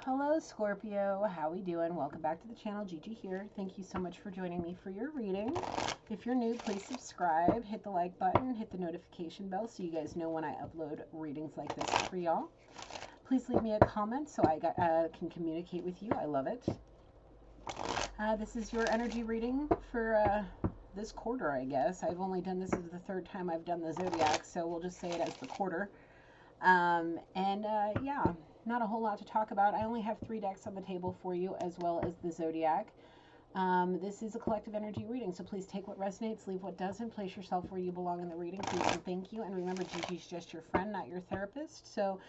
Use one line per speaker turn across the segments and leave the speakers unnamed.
Hello Scorpio, how we doing? Welcome back to the channel. Gigi here. Thank you so much for joining me for your reading. If you're new, please subscribe, hit the like button, hit the notification bell so you guys know when I upload readings like this for y'all. Please leave me a comment so I can communicate with you. I love it. This is your energy reading for this quarter, I guess. I've only done this as the third time I've done the zodiac, so we'll just say it as the quarter. Yeah, not a whole lot to talk about. I only have 3 decks on the table for you, as well as the zodiac. This is a collective energy reading, so please take what resonates, leave what doesn't, place yourself where you belong in the reading, please, and thank you. And remember, Gigi's just your friend, not your therapist. So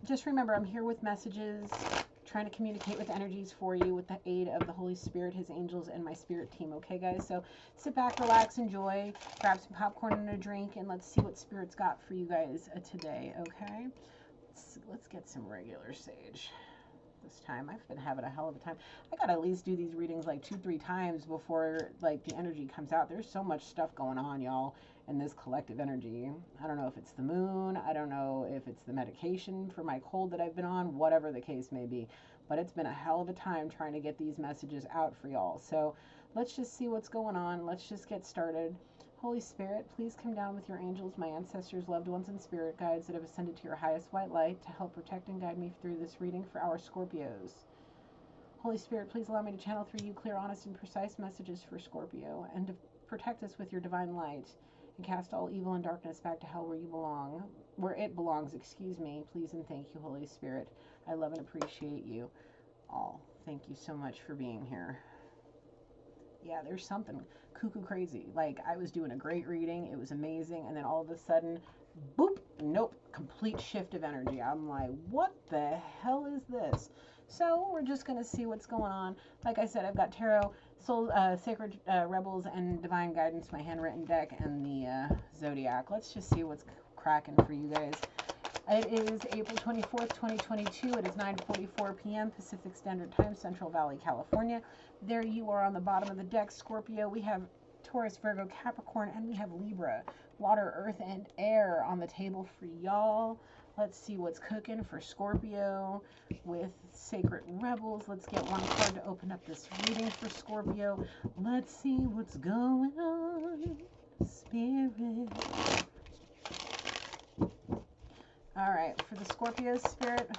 just remember, I'm here with messages, trying to communicate with energies for you with the aid of the Holy Spirit, his angels, and my spirit team. Okay, guys? So sit back, relax, enjoy, grab some popcorn and a drink, and let's see what Spirit's got for you guys today, okay? Let's get some regular sage this time. I've been having a hell of a time. I gotta at least do these readings like 2-3 times before like the energy comes out. There's so much stuff going on, y'all, in this collective energy. I don't know if it's the moon, I don't know if it's the medication for my cold that I've been on, whatever the case may be, but it's been a hell of a time trying to get these messages out for y'all. So let's just see what's going on. Let's just get started. Holy Spirit, please come down with your angels, my ancestors, loved ones, and spirit guides that have ascended to your highest white light to help protect and guide me through this reading for our Scorpios. Holy Spirit, please allow me to channel through you clear, honest, and precise messages for Scorpio, and to protect us with your divine light, and cast all evil and darkness back to hell where it belongs, excuse me. Please and thank you, Holy Spirit. I love and appreciate you all. Thank you so much for being here. Yeah, there's something cuckoo crazy. Like, I was doing a great reading, it was amazing, and then all of a sudden, boop, nope, complete shift of energy. I'm like, what the hell is this? So we're just going to see what's going on. Like I said, I've got Tarot, Soul, Sacred Rebels, and Divine Guidance, my handwritten deck, and the Zodiac. Let's just see what's cracking for you guys. It is April 24th, 2022. It is 9:44 p.m. Pacific Standard Time, Central Valley, California. There you are on the bottom of the deck, Scorpio. We have Taurus, Virgo, Capricorn, and we have Libra, water, earth, and air on the table for y'all. Let's see what's cooking for Scorpio with Sacred Rebels. Let's get one card to open up this reading for Scorpio. Let's see what's going on, Spirit. All right, for the Scorpio Spirit,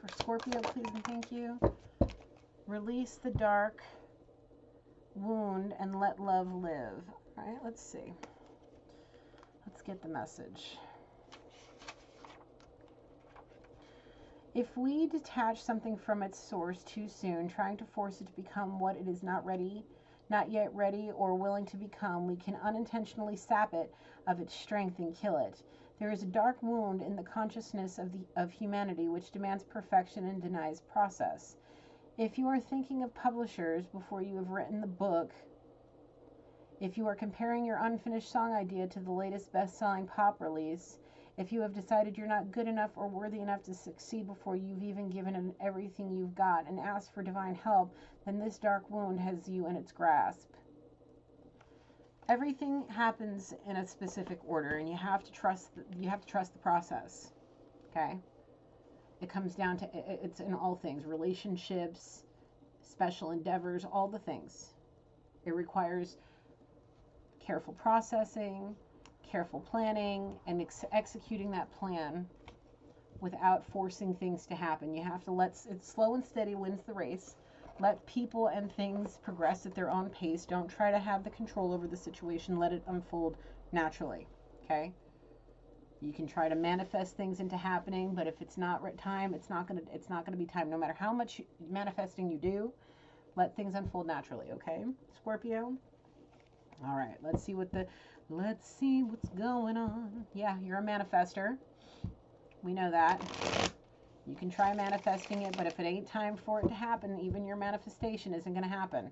for Scorpio, please and thank you. Release the dark wound and let love live. All right, let's see. Let's get the message. If we detach something from its source too soon, trying to force it to become what it is not yet ready or willing to become, we can unintentionally sap it of its strength and kill it. There is a dark wound in the consciousness of humanity which demands perfection and denies process. If you are thinking of publishers before you have written the book, if you are comparing your unfinished song idea to the latest best-selling pop release, if you have decided you're not good enough or worthy enough to succeed before you've even given it everything you've got and asked for divine help, then this dark wound has you in its grasp. Everything happens in a specific order, and you have to trust the process. Okay? It comes down to, it's in all things, relationships, special endeavors, all the things. It requires careful processing, careful planning, and executing that plan without forcing things to happen. You have to it's slow and steady wins the race. Let people and things progress at their own pace. Don't try to have the control over the situation. Let it unfold naturally. Okay? You can try to manifest things into happening, but if it's not time, it's not gonna be time. No matter how much manifesting you do, let things unfold naturally. Okay, Scorpio. All right. Let's see what's going on. Yeah, you're a manifester. We know that. You can try manifesting it, but if it ain't time for it to happen, even your manifestation isn't going to happen.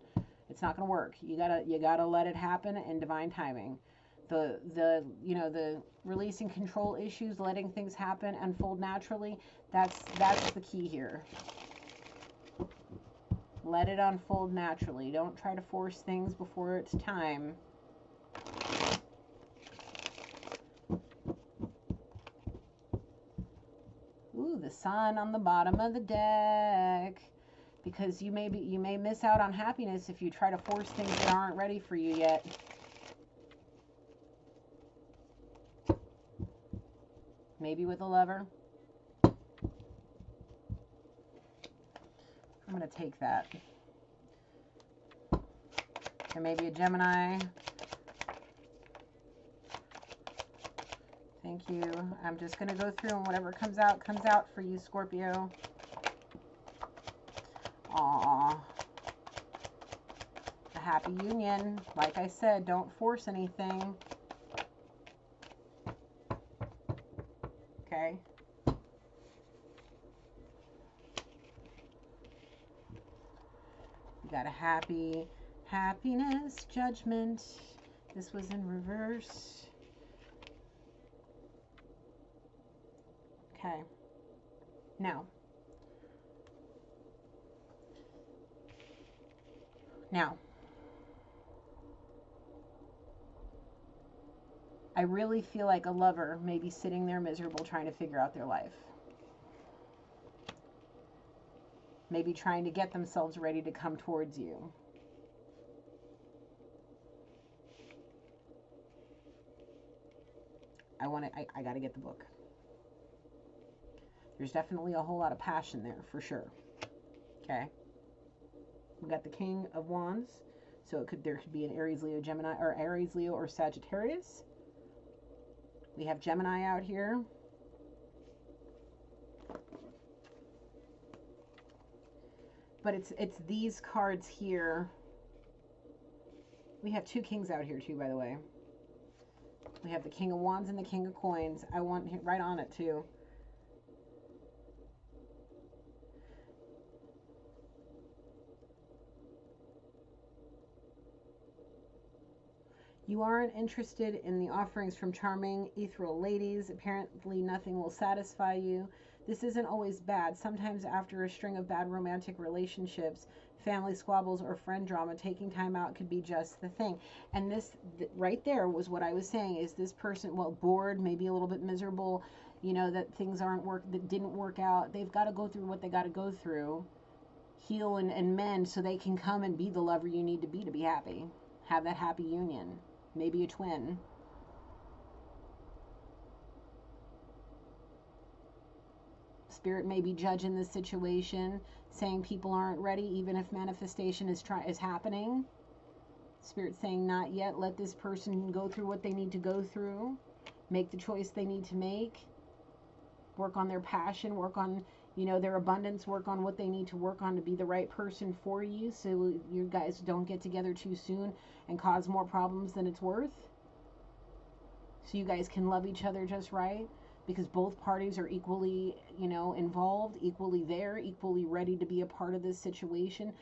It's not going to work. You gotta let it happen in divine timing. The releasing control issues, letting things happen, unfold naturally. That's the key here. Let it unfold naturally. Don't try to force things before it's time. Ooh, the Sun on the bottom of the deck. Because you may miss out on happiness if you try to force things that aren't ready for you yet. Maybe with a Lover. I'm going to take that. There may be a Gemini. Thank you. I'm just going to go through and whatever comes out for you, Scorpio. Aww. A happy union. Like I said, don't force anything. Okay. You got a happiness, judgment. This was in reverse. Okay. Now, I really feel like a Lover may be sitting there miserable trying to figure out their life. Maybe trying to get themselves ready to come towards you. I got to get the book. There's definitely a whole lot of passion there, for sure. Okay. We got the King of Wands. So there could be an Aries, Leo, Gemini, or Aries, Leo, or Sagittarius. We have Gemini out here. But it's these cards here. We have two kings out here too, by the way. We have the King of Wands and the King of Coins. I want right on it too. You aren't interested in the offerings from charming, ethereal ladies. Apparently nothing will satisfy you. This isn't always bad. Sometimes after a string of bad romantic relationships, family squabbles, or friend drama, taking time out could be just the thing. And this right there was what I was saying, is this person, well, bored, maybe a little bit miserable, you know, that things that didn't work out. They've got to go through what they got to go through, heal and mend, so they can come and be the lover you need to be happy. Have that happy union. Maybe a twin. Spirit may be judging the situation, saying people aren't ready, even if manifestation is happening. Spirit saying not yet. Let this person go through what they need to go through. Make the choice they need to make. Work on their passion. Work on, you know, their abundance. Work on what they need to work on to be the right person for you, so you guys don't get together too soon and cause more problems than it's worth. So you guys can love each other just right, because both parties are equally, you know, involved, equally there, equally ready to be a part of this situation.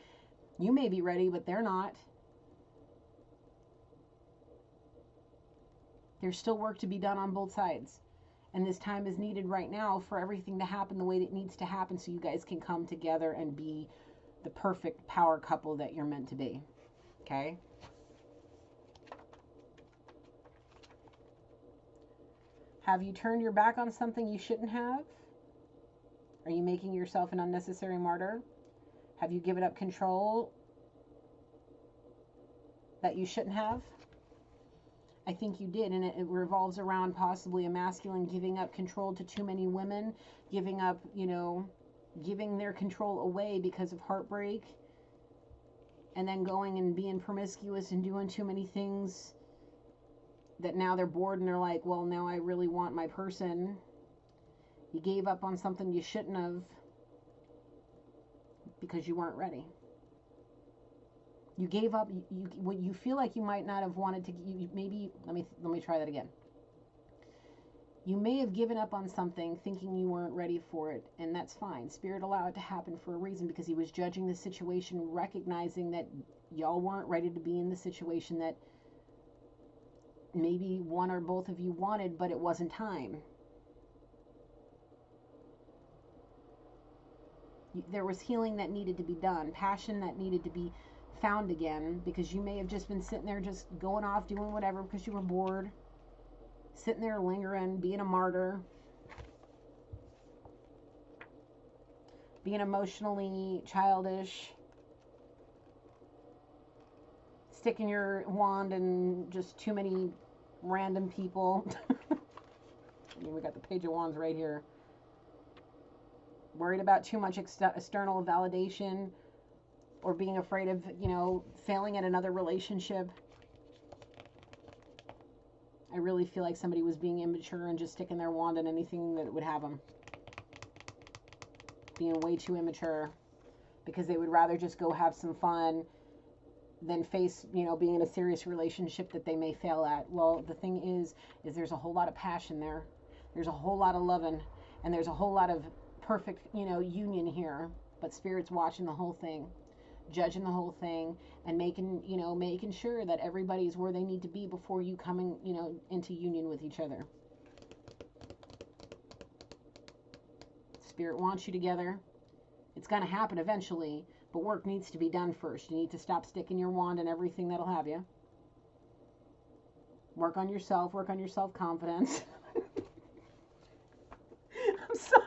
You may be ready, but they're not. There's still work to be done on both sides. And this time is needed right now for everything to happen the way that it needs to happen, so you guys can come together and be the perfect power couple that you're meant to be. Okay? Have you turned your back on something you shouldn't have? Are you making yourself an unnecessary martyr? Have you given up control that you shouldn't have? I think you did, and it revolves around possibly a masculine giving up control to too many women, giving up, you know, giving their control away because of heartbreak, and then going and being promiscuous and doing too many things that now they're bored and they're like, well, now I really want my person. You gave up on something you shouldn't have because you weren't ready. You gave up. You feel like you might not have wanted to. Maybe let me try that again. You may have given up on something thinking you weren't ready for it, and that's fine. Spirit allowed it to happen for a reason, because he was judging the situation, recognizing that y'all weren't ready to be in the situation that maybe one or both of you wanted, but it wasn't time. There was healing that needed to be done, passion that needed to be found again, because you may have just been sitting there just going off doing whatever because you were bored, sitting there lingering, being a martyr. being emotionally childish, sticking your wand in just too many random people. I mean, we got the Page of Wands right here. Worried about too much external validation, or being afraid of, you know, failing at another relationship. I really feel like somebody was being immature and just sticking their wand in anything that would have them. Being way too immature because they would rather just go have some fun than face, you know, being in a serious relationship that they may fail at. Well, the thing is there's a whole lot of passion there. There's a whole lot of loving, and there's a whole lot of perfect, you know, union here. But Spirit's watching the whole thing, judging the whole thing, and making sure that everybody's where they need to be before you coming, you know, into union with each other. Spirit wants you together. It's going to happen eventually, but work needs to be done first. You need to stop sticking your wand in everything that'll have you. Work on yourself, work on your self-confidence. I'm sorry.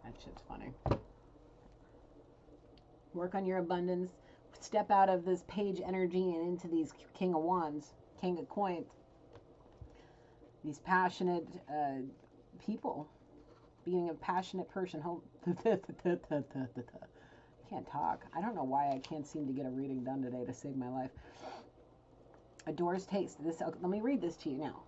That shit's funny. Work on your abundance. Step out of this page energy and into these King of Wands, King of Coins. These passionate people. Being a passionate person. Can't talk. I don't know why I can't seem to get a reading done today to save my life. Adores takes this. Let me read this to you now.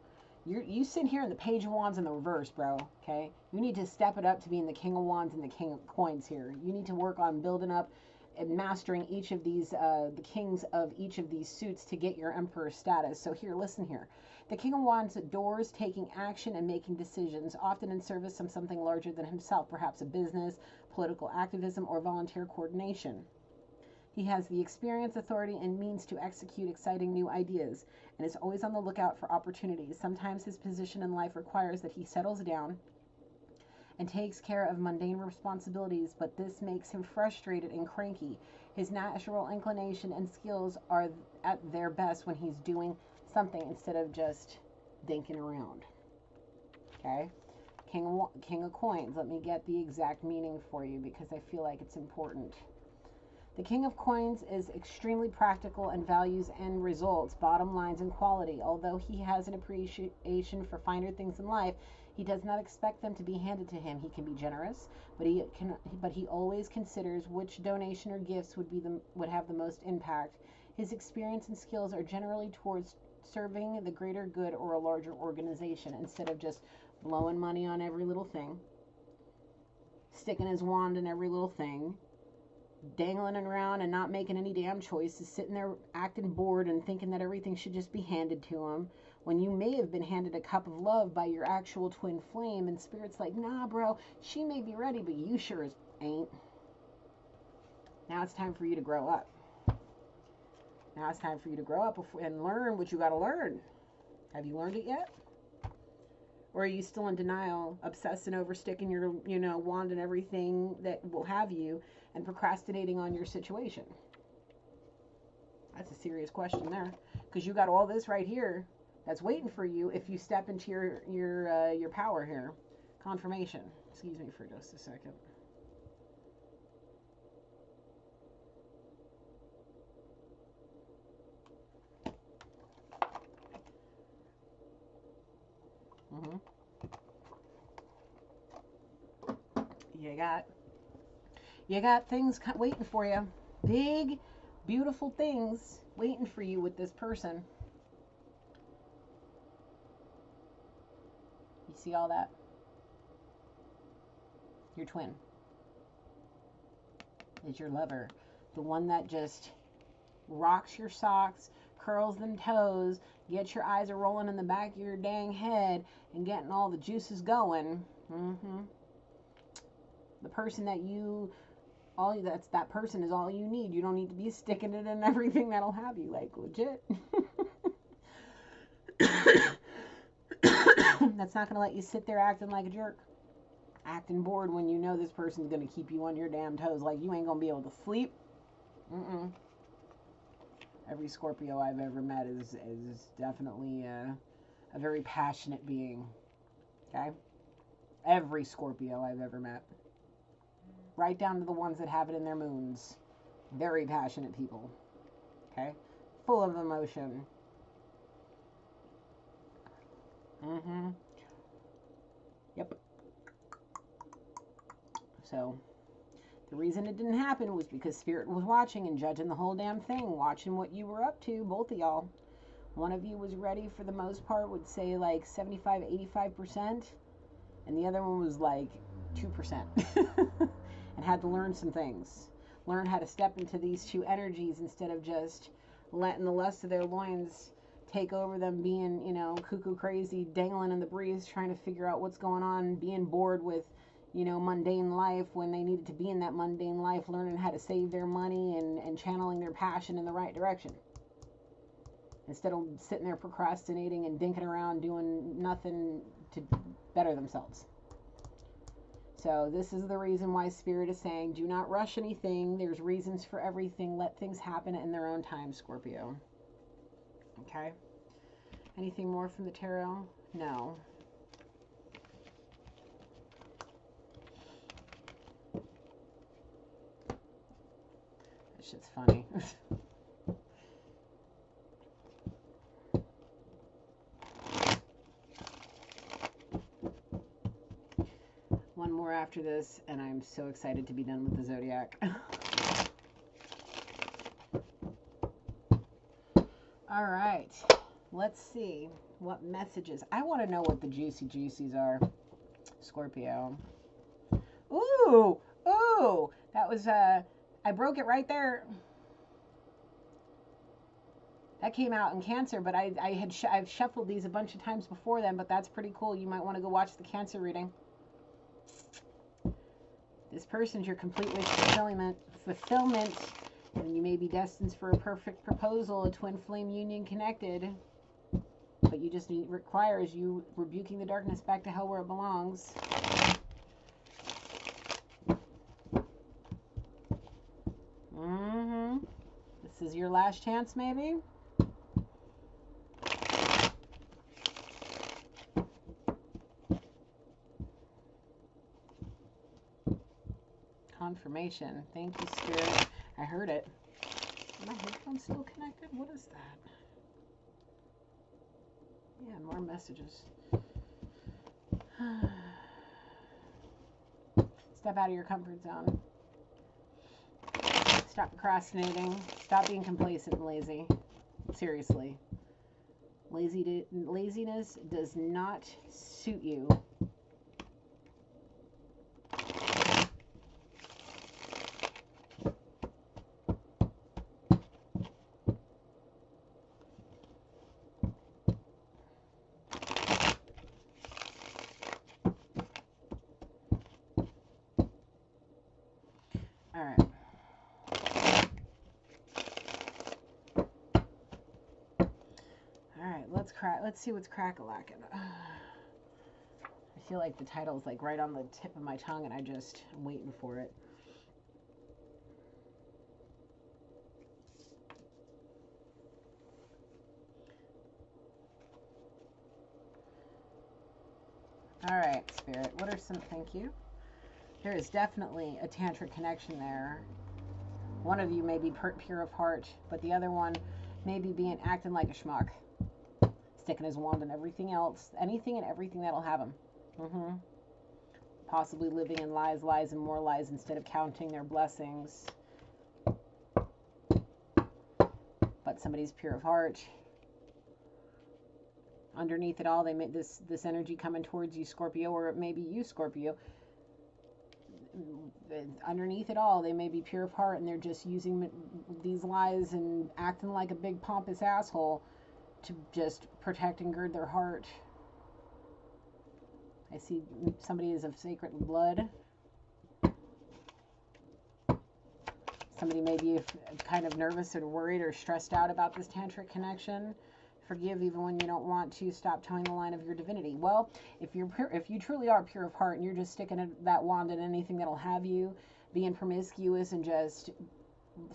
You sit here in the Page of Wands in the reverse, bro. Okay? You need to step it up to being the King of Wands and the King of Coins here. You need to work on building up and mastering each of these, the kings of each of these suits to get your Emperor status. So here, listen here. The King of Wands adores taking action and making decisions, often in service of something larger than himself, perhaps a business, political activism, or volunteer coordination. He has the experience, authority, and means to execute exciting new ideas, and is always on the lookout for opportunities. Sometimes his position in life requires that he settles down and takes care of mundane responsibilities, but this makes him frustrated and cranky. His natural inclination and skills are at their best when he's doing something instead of just dinking around. Okay? King of Coins. Let me get the exact meaning for you because I feel like it's important. The King of Coins is extremely practical and values end results, bottom lines, and quality. Although he has an appreciation for finer things in life, he does not expect them to be handed to him. He can be generous, but he always considers which donation or gifts would have the most impact. His experience and skills are generally towards serving the greater good or a larger organization instead of just blowing money on every little thing, sticking his wand in every little thing, dangling around and not making any damn choices, sitting there acting bored and thinking that everything should just be handed to him when you may have been handed a cup of love by your actual twin flame, and Spirit's like, nah bro, she may be ready, but you sure as ain't. Now it's time for you to grow up. Now it's time for you to grow up and learn what you got to learn. Have you learned it yet? Or are you still in denial, obsessing over sticking your, wand in everything that will have you, and procrastinating on your situation? That's a serious question there, because you got all this right here that's waiting for you if you step into your power here. Confirmation. Excuse me for just a second. You got things waiting for you. Big, beautiful things waiting for you with this person. You see all that? Your twin is your lover. The one that just rocks your socks, curls them toes, gets your eyes a rolling in the back of your dang head, and getting all the juices going. The person that that person is all you need. You don't need to be sticking it in everything that'll have you, like, legit. That's not going to let you sit there acting like a jerk, acting bored when you know this person's going to keep you on your damn toes, like you ain't going to be able to sleep. Every Scorpio I've ever met is definitely a a very passionate being. Okay? Every Scorpio I've ever met. Right down to the ones that have it in their moons. Very passionate people. Okay? Full of emotion. Yep. So, the reason it didn't happen was because Spirit was watching and judging the whole damn thing. Watching what you were up to, both of y'all. One of you was ready for the most part, would say like 75, 85%. And the other one was like 2%. And had to learn some things. Learn how to step into these two energies instead of just letting the lust of their loins take over them, being, you know, cuckoo crazy, dangling in the breeze, trying to figure out what's going on, being bored with, you know, mundane life when they needed to be in that mundane life, learning how to save their money and channeling their passion in the right direction. Instead of sitting there procrastinating and dinking around doing nothing to better themselves. So this is the reason why Spirit is saying, do not rush anything. There's reasons for everything. Let things happen in their own time, Scorpio. Okay? Anything more from the tarot? No. That shit's funny. One more after this, and I'm so excited to be done with the Zodiac. All right, let's see what messages. I want to know what the juicy juicies are, Scorpio. Ooh, ooh, that was, I broke it right there. That came out in Cancer, but I've shuffled these a bunch of times before then, but that's pretty cool. You might want to go watch the Cancer reading. This person's your complete wish fulfillment, and you may be destined for a perfect proposal, a twin flame union connected. But you just requires you rebuking the darkness back to hell where it belongs. This is your last chance, maybe? Confirmation. Thank you, Spirit. I heard it. Are my headphones still connected? What is that? Yeah, more messages. Step out of your comfort zone. Stop procrastinating. Stop being complacent and lazy. Seriously. Laziness does not suit you. All right. All right, let's see what's crack-a-lackin'. I feel like the title's like right on the tip of my tongue and I'm waiting for it. All right, Spirit, what are some, thank you. There is definitely a tantric connection there. One of you may be pure of heart, but the other one may be acting like a schmuck. Sticking his wand in everything else. Anything and everything that'll have him. Possibly living in lies, lies, and more lies instead of counting their blessings. But somebody's pure of heart. Underneath it all, they may this energy coming towards you, Scorpio, or it may be you, Scorpio. Underneath it all, they may be pure of heart, and they're just using these lies and acting like a big pompous asshole to just protect and gird their heart. I see somebody is of sacred blood. Somebody may be kind of nervous or worried or stressed out about this tantric connection. Forgive even when you don't want to. Stop towing the line of your divinity. Well, if you truly are pure of heart and you're just sticking that wand in anything that'll have you, being promiscuous and just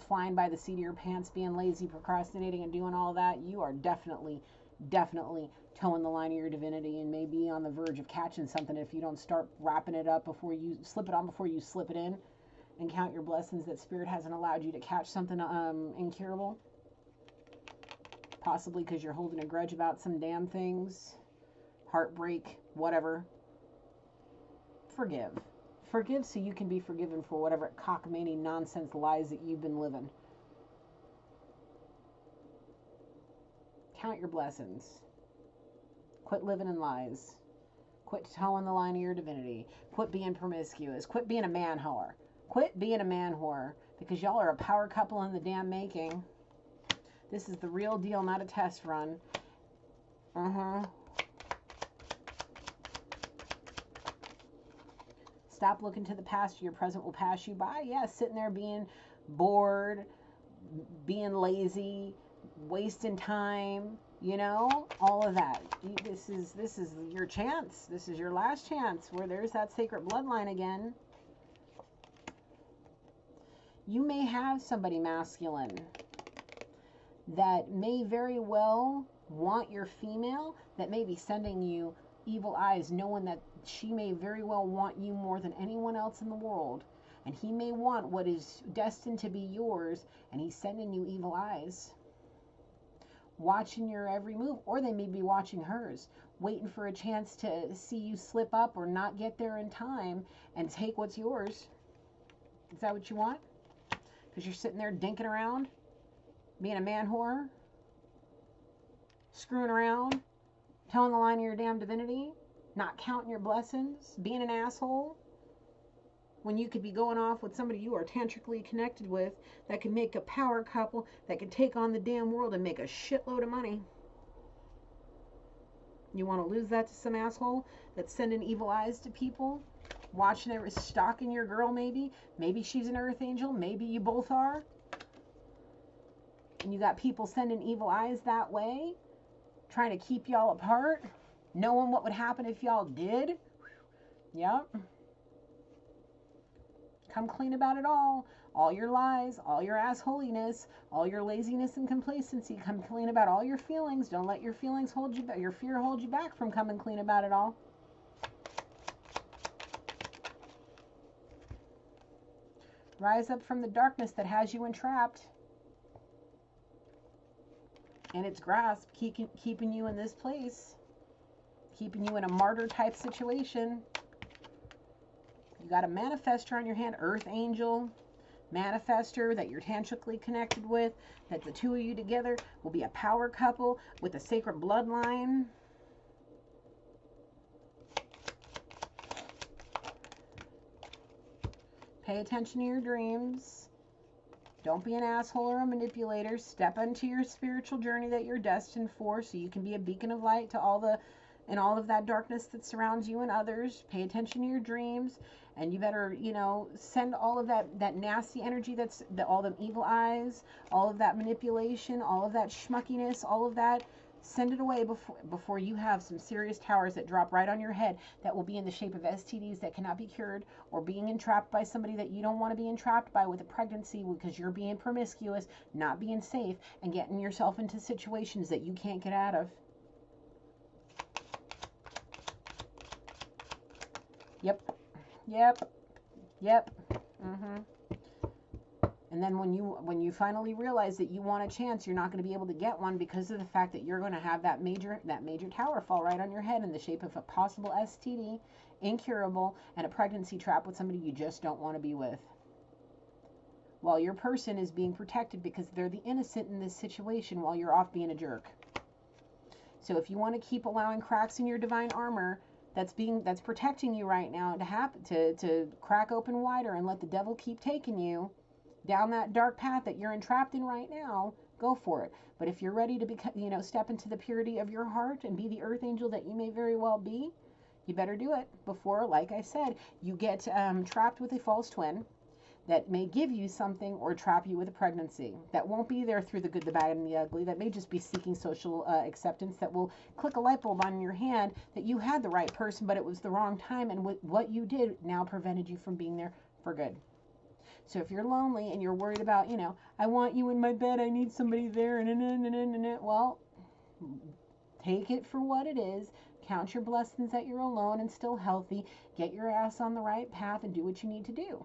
flying by the seat of your pants, being lazy, procrastinating, and doing all that, you are definitely definitely towing the line of your divinity and maybe on the verge of catching something if you don't start wrapping it up before you slip it on, before you slip it in, and count your blessings that Spirit hasn't allowed you to catch something incurable. Possibly because you're holding a grudge about some damn things, heartbreak, whatever. Forgive. Forgive so you can be forgiven for whatever cockamamie nonsense lies that you've been living. Count your blessings. Quit living in lies. Quit towing the line of your divinity. Quit being promiscuous. Quit being a man whore. Quit being a man whore, because y'all are a power couple in the damn making. This is the real deal, not a test run. Stop looking to the past. Your present will pass you by. Yeah, sitting there being bored, being lazy, wasting time, you know, all of that. This is your chance. This is your last chance, where there's that sacred bloodline again. You may have somebody masculine that may very well want your female, that may be sending you evil eyes, knowing that she may very well want you more than anyone else in the world, and he may want what is destined to be yours, and he's sending you evil eyes, watching your every move. Or they may be watching hers, waiting for a chance to see you slip up or not get there in time and take what's yours. Is that what you want? Because you're sitting there dinking around, being a man whore, screwing around, towing the line of your damn divinity, not counting your blessings, being an asshole, when you could be going off with somebody you are tantrically connected with that can make a power couple, that can take on the damn world and make a shitload of money. You want to lose that to some asshole that's sending evil eyes to people, watching it, stalking your girl maybe? Maybe she's an earth angel, maybe you both are. And you got people sending evil eyes that way, trying to keep y'all apart, knowing what would happen if y'all did. Yep. Come clean about it all. All your lies, all your assholiness, all your laziness and complacency. Come clean about all your feelings. Don't let your feelings hold you back, your fear hold you back from coming clean about it all. Rise up from the darkness that has you entrapped and its grasp, keeping you in this place, keeping you in a martyr type situation. You got a manifestor on your hand, earth angel, manifestor that you're tantrically connected with, that the two of you together will be a power couple with a sacred bloodline. Pay attention to your dreams. Don't be an asshole or a manipulator. Step into your spiritual journey that you're destined for, so you can be a beacon of light to all of that darkness that surrounds you and others. Pay attention to your dreams, and you better, send all of that nasty energy, all them evil eyes, all of that manipulation, all of that schmuckiness, all of that. Send it away before you have some serious towers that drop right on your head that will be in the shape of STDs that cannot be cured, or being entrapped by somebody that you don't want to be entrapped by with a pregnancy because you're being promiscuous, not being safe, and getting yourself into situations that you can't get out of. Yep. And then when you finally realize that you want a chance, you're not going to be able to get one because of the fact that you're going to have that major tower fall right on your head in the shape of a possible STD, incurable, and a pregnancy trap with somebody you just don't want to be with. While your person is being protected because they're the innocent in this situation while you're off being a jerk. So if you want to keep allowing cracks in your divine armor that's protecting you right now to crack open wider and let the devil keep taking you down that dark path that you're entrapped in right now, go for it. But if you're ready to step into the purity of your heart and be the earth angel that you may very well be, you better do it before, like I said, you get trapped with a false twin that may give you something or trap you with a pregnancy that won't be there through the good, the bad, and the ugly, that may just be seeking social acceptance, that will click a light bulb on your hand that you had the right person, but it was the wrong time, and what you did now prevented you from being there for good. So if you're lonely and you're worried about, I want you in my bed, I need somebody there, well, Take it for what it is. Count your blessings that you're alone and still healthy. Get your ass on the right path and do what you need to do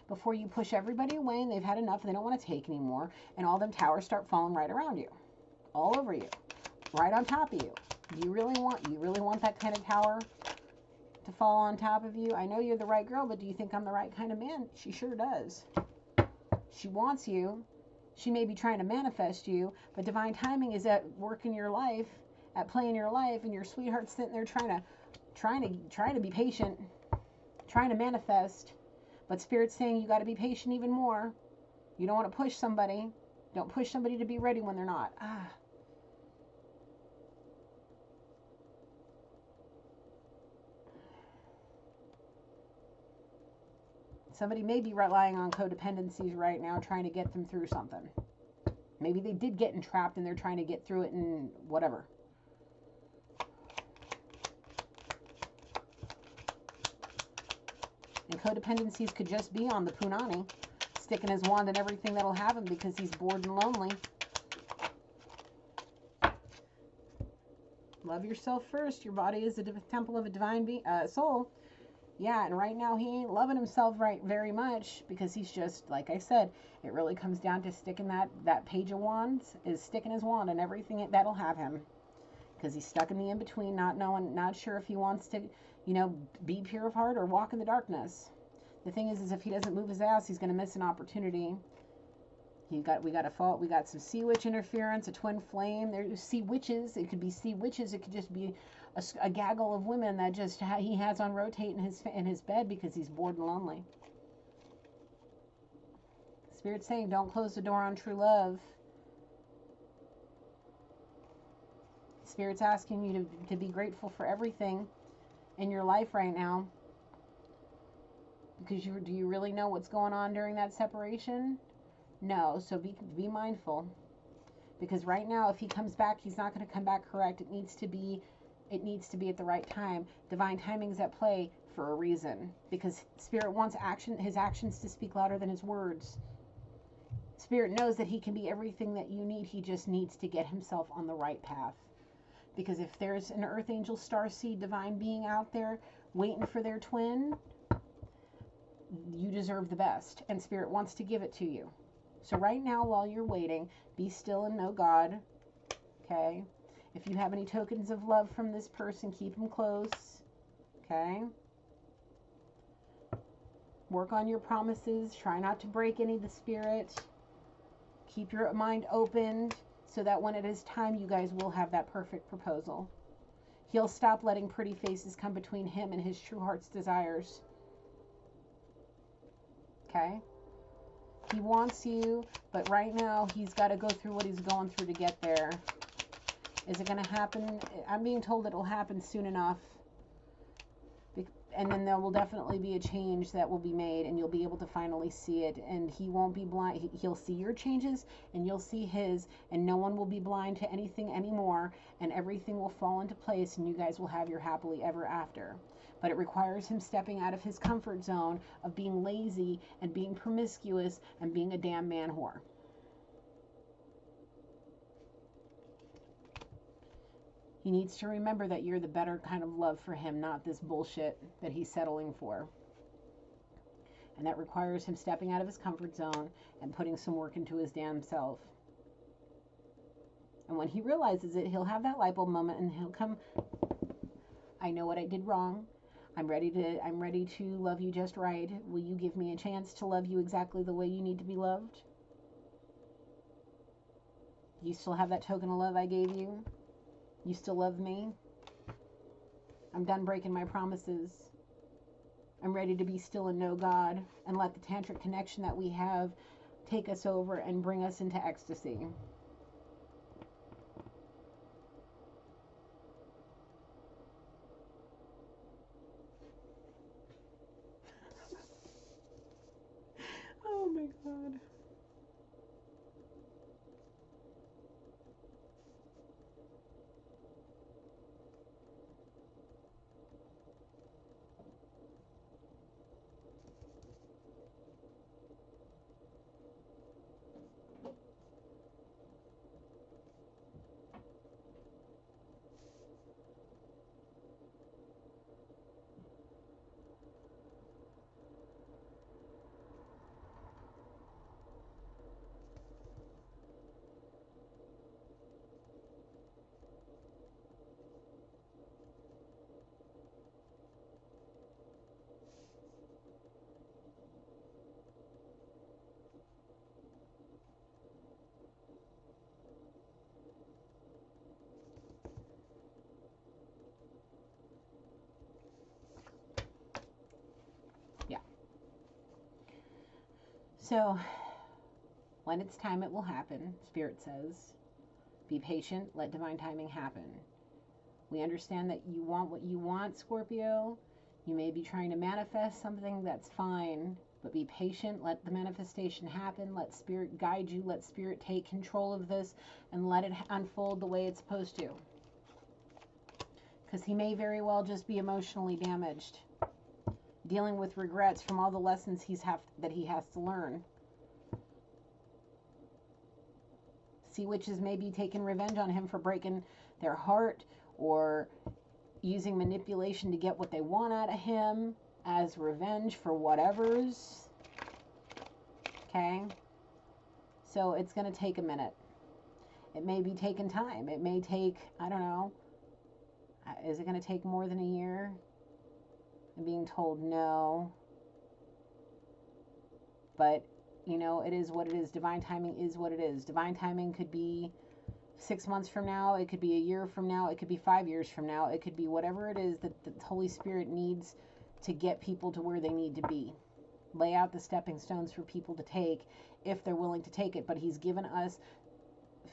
before you push everybody away and they've had enough and they don't want to take anymore, and all them towers start falling right around you, all over you, right on top of you. Do you really want that kind of tower to fall on top of you? I know you're the right girl, but do you think I'm the right kind of man? She sure does. She wants you. She may be trying to manifest you, but divine timing is at work in your life, at play in your life, and your sweetheart's sitting there trying to be patient, trying to manifest. But Spirit's saying you got to be patient even more. You don't want to push somebody. Don't push somebody to be ready when they're not. Somebody may be relying on codependencies right now, trying to get them through something. Maybe they did get entrapped and they're trying to get through it and whatever. And codependencies could just be on the punani, sticking his wand in everything that'll have him because he's bored and lonely. Love yourself first. Your body is a temple of a divine soul. Yeah, and right now he ain't loving himself very much because he's just, like I said, it really comes down to sticking that page of wands, is sticking his wand in everything that'll have him. Because he's stuck in the in-between, not sure if he wants to, be pure of heart or walk in the darkness. The thing is if he doesn't move his ass, he's going to miss an opportunity. We got a fault. We got some sea witch interference, a twin flame. There's sea witches. It could be sea witches. It could just be a gaggle of women that just he has on rotate in his bed because he's bored and lonely. Spirit's saying, don't close the door on true love. Spirit's asking you to be grateful for everything in your life right now. Because do you really know what's going on during that separation? No, so be mindful. Because right now, if he comes back, he's not going to come back correct. It needs to be at the right time. Divine timing is at play for a reason. Because Spirit wants his actions to speak louder than his words. Spirit knows that he can be everything that you need. He just needs to get himself on the right path. Because if there's an earth angel, starseed, divine being out there waiting for their twin, you deserve the best. And Spirit wants to give it to you. So right now, while you're waiting, be still and know God. Okay? If you have any tokens of love from this person, keep them close. Okay? Work on your promises. Try not to break any of the Spirit. Keep your mind open so that when it is time, you guys will have that perfect proposal. He'll stop letting pretty faces come between him and his true heart's desires. Okay? He wants you, but right now he's got to go through what he's going through to get there. Is it going to happen? I'm being told it'll happen soon enough. And then there will definitely be a change that will be made, and you'll be able to finally see it. And he won't be blind. He'll see your changes, and you'll see his, and no one will be blind to anything anymore, and everything will fall into place, and you guys will have your happily ever after. But it requires him stepping out of his comfort zone of being lazy and being promiscuous and being a damn man whore. He needs to remember that you're the better kind of love for him, not this bullshit that he's settling for. And that requires him stepping out of his comfort zone and putting some work into his damn self. And when he realizes it, he'll have that light bulb moment and he'll come, I know what I did wrong. I'm ready to love you just right. Will you give me a chance to love you exactly the way you need to be loved? You still have that token of love I gave you? You still love me? I'm done breaking my promises. I'm ready to be still and know God and let the tantric connection that we have take us over and bring us into ecstasy. Oh my God. So, when it's time, it will happen, Spirit says. Be patient, let divine timing happen. We understand that you want what you want, Scorpio. You may be trying to manifest something, that's fine. But be patient, let the manifestation happen, let Spirit guide you, let Spirit take control of this, and let it unfold the way it's supposed to. Because he may very well just be emotionally damaged, dealing with regrets from all the lessons that he has to learn. Sea witches may be taking revenge on him for breaking their heart, or using manipulation to get what they want out of him as revenge for whatever's. Okay? So it's going to take a minute. It may be taking time. It may take, I don't know, is it going to take more than a year? And being told no. But, you know, it is what it is. Divine timing is what it is. Divine timing could be 6 months from now. It could be a year from now. It could be 5 years from now. It could be whatever it is that the Holy Spirit needs to get people to where they need to be. Lay out the stepping stones for people to take if they're willing to take it. But he's given us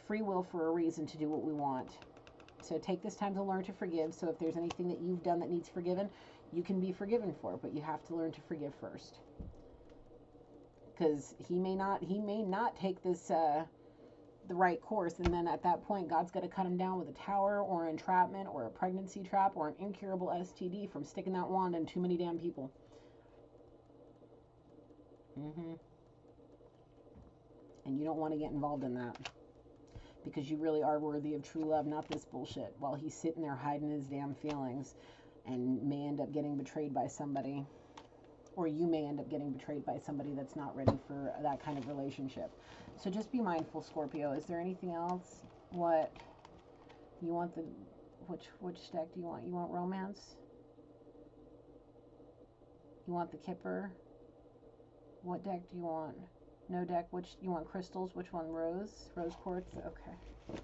free will for a reason to do what we want. So take this time to learn to forgive. So if there's anything that you've done that needs forgiven, you can be forgiven for, but you have to learn to forgive first. Because he may not take this the right course, and then at that point God's got to cut him down with a tower or entrapment or a pregnancy trap or an incurable STD from sticking that wand in too many damn people. And you don't want to get involved in that, because you really are worthy of true love, not this bullshit, while he's sitting there hiding his damn feelings and may end up getting betrayed by somebody. Or you may end up getting betrayed by somebody that's not ready for that kind of relationship. So just be mindful, Scorpio. Is there anything else? What you want? Which deck do you want? You want romance? You want the Kipper? What deck do you want? No deck. Which you want? Crystals? Which one? Rose quartz. Okay.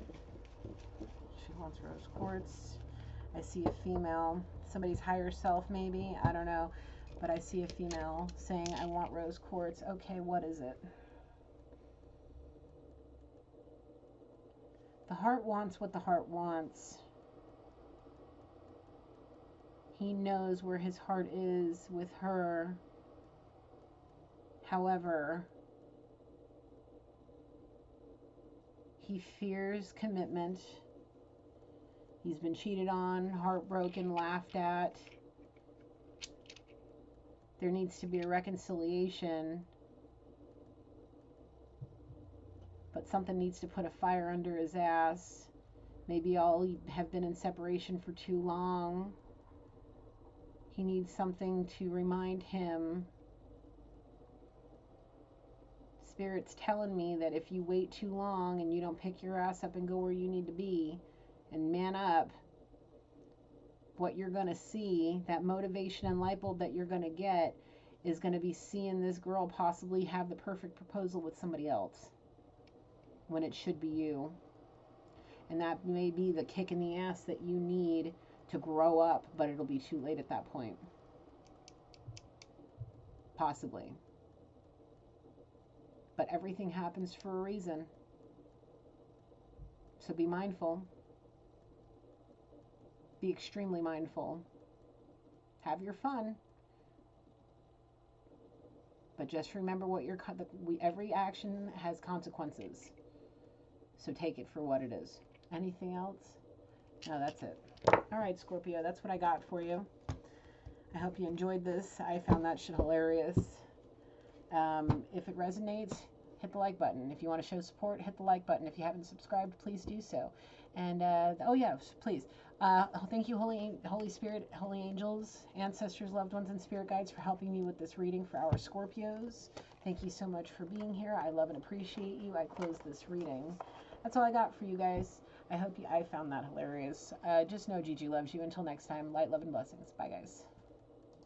She wants rose quartz. I see a female. Somebody's higher self, maybe. I don't know. But I see a female saying, I want rose quartz. Okay, what is it? The heart wants what the heart wants. He knows where his heart is with her. However, he fears commitment. He's been cheated on, heartbroken, laughed at. There needs to be a reconciliation, but something needs to put a fire under his ass. Maybe y'all have been in separation for too long. He needs something to remind him. Spirit's telling me that if you wait too long and you don't pick your ass up and go where you need to be and man up, what you're going to see, that motivation and light bulb that you're going to get, is going to be seeing this girl possibly have the perfect proposal with somebody else when it should be you. And that may be the kick in the ass that you need to grow up, but it'll be too late at that point. Possibly. But everything happens for a reason. So be mindful. Be extremely mindful. Have your fun. But just remember what every action has consequences. So take it for what it is. Anything else? No, that's it. All right, Scorpio, that's what I got for you. I hope you enjoyed this. I found that shit hilarious. If it resonates, hit the like button. If you want to show support, hit the like button. If you haven't subscribed, please do so. And, oh yeah, please. Thank you, Holy Spirit, Holy Angels, Ancestors, Loved Ones, and Spirit Guides for helping me with this reading for our Scorpios. Thank you so much for being here. I love and appreciate you. I close this reading. That's all I got for you guys. I found that hilarious. Just know Gigi loves you. Until next time, light, love, and blessings. Bye, guys.